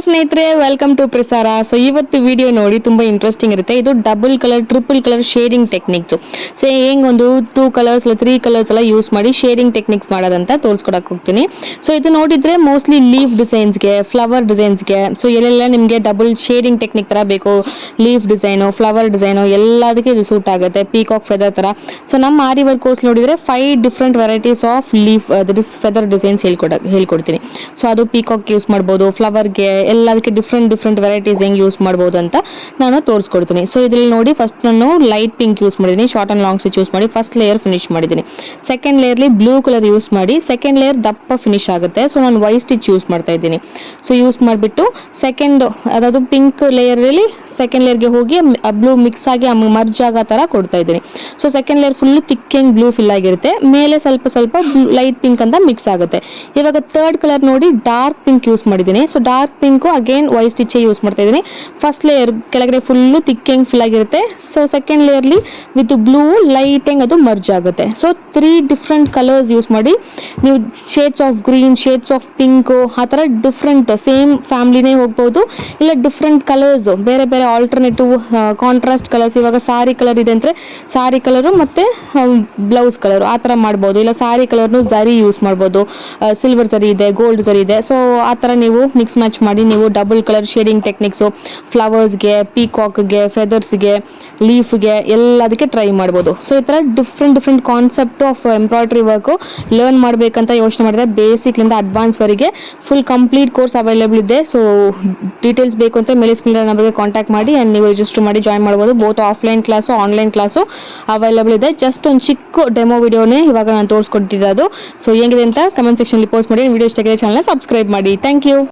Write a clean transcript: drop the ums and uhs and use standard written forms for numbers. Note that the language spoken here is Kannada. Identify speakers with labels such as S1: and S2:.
S1: ಸ್ನೇಹಿತರೆ, ವೆಲ್ಕಮ್ ಟು ಪ್ರಸಾರ. ಸೊ ಇವತ್ತು ವಿಡಿಯೋ ನೋಡಿ ತುಂಬಾ ಇಂಟ್ರೆಸ್ಟಿಂಗ್ ಇರುತ್ತೆ. ಇದು double colour triple colour shading techniques. So ಹೆಂಗ್ ಒಂದು 2 ಕಲರ್ಸ್ 3 ಕಲರ್ಸ್ ಎಲ್ಲ ಯೂಸ್ ಮಾಡಿ ಶೇಡಿಂಗ್ ಟೆಕ್ನಿಕ್ಸ್ ಮಾಡೋದಂತ ತೋರಿಸ್ಕೊಡಕ್ ಹೋಗ್ತೀನಿ. ಸೊ ಇದು ನೋಡಿದ್ರೆ ಮೋಸ್ಟ್ಲಿ ಲೀಫ್ ಡಿಸೈನ್ಸ್ಗೆ, ಫ್ಲವರ್ ಡಿಸೈನ್ಸ್ಗೆ, ಸೊ ಎಲ್ಲೆಲ್ಲ ನಿಮಗೆ ಡಬಲ್ ಶೇಡಿಂಗ್ ಟೆಕ್ನಿಕ್ ತರ ಬೇಕು, ಲೀಫ್ ಡಿಸೈನು, ಫ್ಲವರ್ ಡಿಸೈನು ಎಲ್ಲದಕ್ಕೆ ಇದು ಸೂಟ್ ಆಗುತ್ತೆ. ಪೀಕಾಕ್ ಫೆದರ್ ತರ. ಸೊ ನಮ್ಮ ಆರಿ ವರ್ಕ್ ಕೋರ್ಸ್ ನೋಡಿದ್ರೆ 5 different varieties of leaf feather designs ಹೇಳ್ಕೊಡ್ತೀನಿ. ಸೊ ಅದು ಪೀಕಾಕ್ ಯೂಸ್ ಮಾಡ್ಬೋದು, ಫ್ಲವರ್ಗೆ ಎಲ್ಲದಕ್ಕೆ ಡಿಫ್ರೆಂಟ್ ವೆರೈಟೀಸ್ ಹೆಂಗೆ ಯೂಸ್ ಮಾಡ್ಬೋದು ಅಂತ ನಾನು ತೋರಿಸ್ಕೊಡ್ತೀನಿ. ಸೊ ಇದ್ರಲ್ಲಿ ನೋಡಿ ಫಸ್ಟ್ ನಾನು ಲೈಟ್ ಪಿಂಕ್ ಯೂಸ್ ಮಾಡಿದ್ದೀನಿ, short and long stitch use ಮಾಡಿ ಫಸ್ಟ್ ಲೇಯರ್ ಫಿನಿಶ್ ಮಾಡಿದ್ದೀನಿ. ಸೆಕೆಂಡ್ ಲೇಯರ್ಲಿ ಬ್ಲೂ ಕಲರ್ ಯೂಸ್ ಮಾಡಿ ಸೆಕೆಂಡ್ ಲೇಯರ್ ದಪ್ಪ ಫಿನಿಶ್ ಆಗುತ್ತೆ. ಸೊ ನಾನು ವೈಟ್ ಸ್ಟಿಚ್ ಯೂಸ್ ಮಾಡ್ತಾ ಇದ್ದೀನಿ. ಸೊ ಯೂಸ್ ಮಾಡಿಬಿಟ್ಟು ಸೆಕೆಂಡ್ ಅದಾವುದು ಪಿಂಕ್ ಲೇಯರಲ್ಲಿ ಸೆಕೆಂಡ್ ಲೇಯರ್ಗೆ ಹೋಗಿ ಬ್ಲೂ ಮಿಕ್ಸ್ ಆಗಿ ಮರ್ಜ್ ಆಗೋ ಥರ ಕೊಡ್ತಾ ಇದ್ದೀನಿ. ಸೊ ಸೆಕೆಂಡ್ ಲೇಯರ್ ಫುಲ್ಲು ತಿಕ್ಕಿಂಗ್ ಬ್ಲೂ ಫಿಲ್ ಆಗಿರುತ್ತೆ, ಮೇಲೆ ಸ್ವಲ್ಪ ಲೈಟ್ ಪಿಂಕ್ ಅಂತ ಮಿಕ್ಸ್ ಆಗುತ್ತೆ. ಇವಾಗ ಥರ್ಡ್ ಕಲರ್ ನೋಡಿ ಡಾರ್ಕ್ ಪಿಂಕ್ ಯೂಸ್ ಮಾಡಿದ್ದೀನಿ. So dark pink again white stitch use ಮಾಡ್ತಾ ಇದ್ದೀನಿ. ಫಸ್ಟ್ ಲೇಯರ್ ಕೆಳಗಡೆ ಫುಲ್ಲು ತಿಕ್ಕಿಂಗ್ ಫಿಲ್ ಆಗಿರುತ್ತೆ. ಸೊ ಸೆಕೆಂಡ್ ಲೇಯರ್ಲಿ ವಿತ್ ಬ್ಲೂ ಲೈಟಿಂಗ್ ಅದು ಮರ್ಜ್ ಆಗುತ್ತೆ. ಸೊ 3 ಡಿಫ್ರೆಂಟ್ ಕಲರ್ಸ್ ಯೂಸ್ ಮಾಡಿ ನೀವು shades of green, shades of pink, ಆ ಥರ ಡಿಫ್ರೆಂಟ್ ಸೇಮ್ ಫ್ಯಾಮಿಲಿನೇ ಹೋಗ್ಬೋದು, ಇಲ್ಲ ಡಿಫ್ರೆಂಟ್ ಕಲರ್ಸ್ ಬೇರೆ ಬೇರೆ ಆಲ್ಟರ್ನೇಟಿವ್ ಕಾಂಟ್ರಾಸ್ಟ್ ಕಲರ್ಸ್. ಇವಾಗ ಸಾರಿ ಕಲರ್ ಇದೆ ಅಂದರೆ ಸಾರಿ ಕಲರು ಮತ್ತು ಬ್ಲೌಸ್ ಕಲರು ಆ ಥರ ಮಾಡ್ಬೋದು. ಇಲ್ಲ ಸಾರಿ ಕಲರ್ನು ಝರಿ ಯೂಸ್ ಮಾಡ್ಬೋದು, ಸಿಲ್ವರ್ ಝರಿ ಇದೆ, ಗೋಲ್ಡ್ ಝರಿ ಇದೆ. ಸೊ ಆ ಥರ ನೀವು ಮಿಕ್ಸ್ ಮ್ಯಾಚ್ ಮಾಡಿ ನೀವು ಡಬಲ್ ಕಲರ್ ಶೇಡಿಂಗ್ ಟೆಕ್ನಿಕ್ಸು ಫ್ಲವರ್ಸ್ಗೆ, ಪೀಕಾಕ್ಗೆ, ಫೆದರ್ಸ್ಗೆ, ಲೀಫ್ಗೆ ಎಲ್ಲದಕ್ಕೆ ಟ್ರೈ ಮಾಡ್ಬೋದು. ಸೊ ಈ ಥರ different concept of embroidery work learn ಮಾಡಬೇಕಂತ ಯೋಚನೆ ಮಾಡಿದ್ರೆ ಬೇಸಿಕ್ಲಿಂದ ಅಡ್ವಾನ್ಸ್ವರೆಗೆ ಫುಲ್ ಕಂಪ್ಲೀಟ್ ಕೋರ್ಸ್ ಅವೈಲೇಬಲ್ ಇದೆ. ಸೊ ಡೀಟೇಲ್ಸ್ ಬೇಕು ಅಂತ ಮೇಲೆ ಸ್ಕ್ರೀನ್ ನಂಬರ್ಗೆ ಕಾಂಟ್ಯಾಕ್ಟ್ ಮಾಡಿ ಆ್ಯಂಡ್ ನೀವು ರಿಜಿಸ್ಟರ್ ಮಾಡಿ ಜಾಯ್ನ್ ಮಾಡ್ಬೋದು. Both offline class online class available ಇದೆ. ಜಸ್ಟ್ ಒಂದು ಚಿಕ್ಕ ಡೆಮೋ ವಿಡಿಯೋನೇ ಇವಾಗ ನಾನು ತೋರಿಸ್ಕೊಟ್ಟಿರೋದು. ಸೊ ಹೆಂಗಿದೆ ಅಂತ ಕಮೆಂಟ್ ಸೆಕ್ಷನಲ್ಲಿ ಪೋಸ್ಟ್ ಮಾಡಿ. ವಿಡಿಯೋ ಇಷ್ಟ ಆಗಿದೆ ಚಾನಲ್ನ ಸಬ್ಸ್ಕ್ರೈಬ್ ಮಾಡಿ. Thank you.